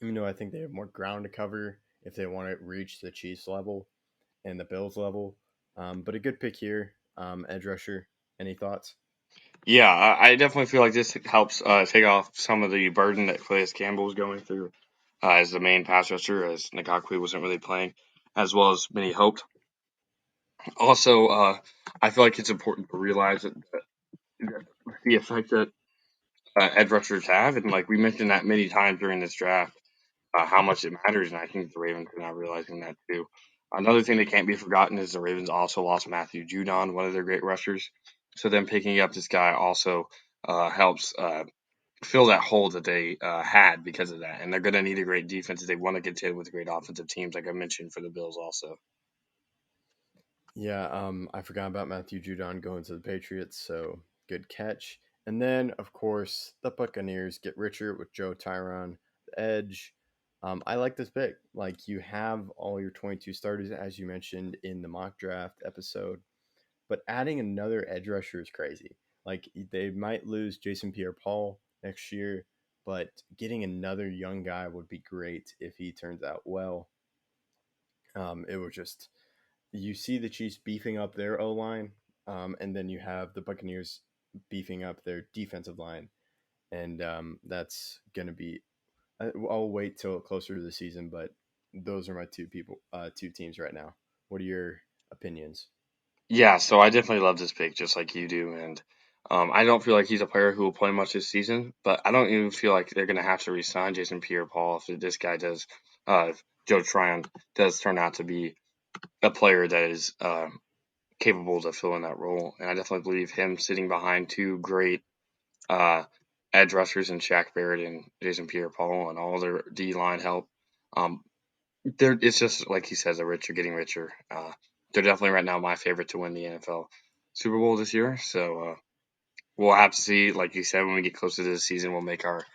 even though I think they have more ground to cover if they want to reach the Chiefs level and the Bills level. But a good pick here, edge rusher. Any thoughts? Yeah, I definitely feel like this helps take off some of the burden that Calais Campbell was going through as the main pass rusher, as Ngakwe wasn't really playing as well as many hoped. Also, I feel like it's important to realize that the effect that edge rushers have, and like we mentioned that many times during this draft, how much it matters, and I think the Ravens are now realizing that too. Another thing that can't be forgotten is the Ravens also lost Matthew Judon, one of their great rushers. So them picking up this guy also helps fill that hole that they had because of that. And they're going to need a great defense if they want to contend with great offensive teams, like I mentioned for the Bills also. Yeah, I forgot about Matthew Judon going to the Patriots, so good catch. And then, of course, the Buccaneers get richer with Joe Tyron, the edge. I like this pick. Like, you have all your 22 starters, as you mentioned in the mock draft episode, but adding another edge rusher is crazy. Like, they might lose Jason Pierre-Paul next year, but getting another young guy would be great if he turns out well. It would just you see the Chiefs beefing up their O line, and then you have the Buccaneers beefing up their defensive line, and that's gonna be. I'll wait till closer to the season, but those are my two teams right now. What are your opinions? Yeah, so I definitely love this pick, just like you do. And I don't feel like he's a player who will play much this season, but I don't even feel like they're going to have to re-sign Jason Pierre-Paul if this guy does, if Joe Tryon does turn out to be a player that is capable of filling that role. And I definitely believe him sitting behind two great uh, edge rushers in Shaq Barrett and Jason Pierre-Paul and all their D-line help. Um, it's just like he says, the rich are getting richer. They're definitely right now my favorite to win the NFL Super Bowl this year. So we'll have to see. Like you said, when we get closer to the season, we'll make our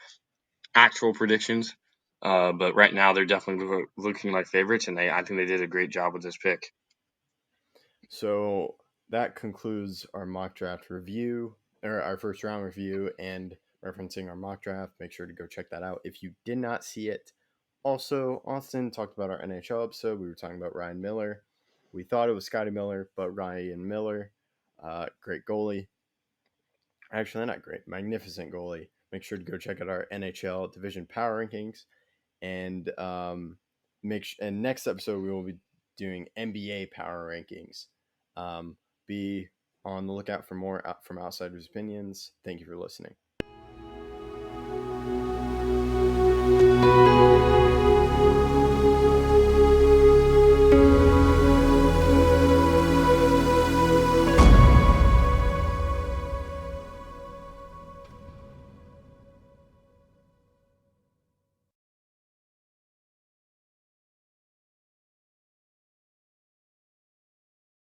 actual predictions. But right now, they're definitely looking like favorites, and I think they did a great job with this pick. So that concludes our mock draft review, or our first round review, and referencing our mock draft. Make sure to go check that out if you did not see it. Also, Austin talked about our NHL episode. We were talking about Ryan Miller. We thought it was Scotty Miller, but Ryan Miller, great goalie. Actually, not great, magnificent goalie. Make sure to go check out our NHL Division Power Rankings, and and next episode we will be doing NBA Power Rankings. Be on the lookout for more from Outsiders Opinions. Thank you for listening.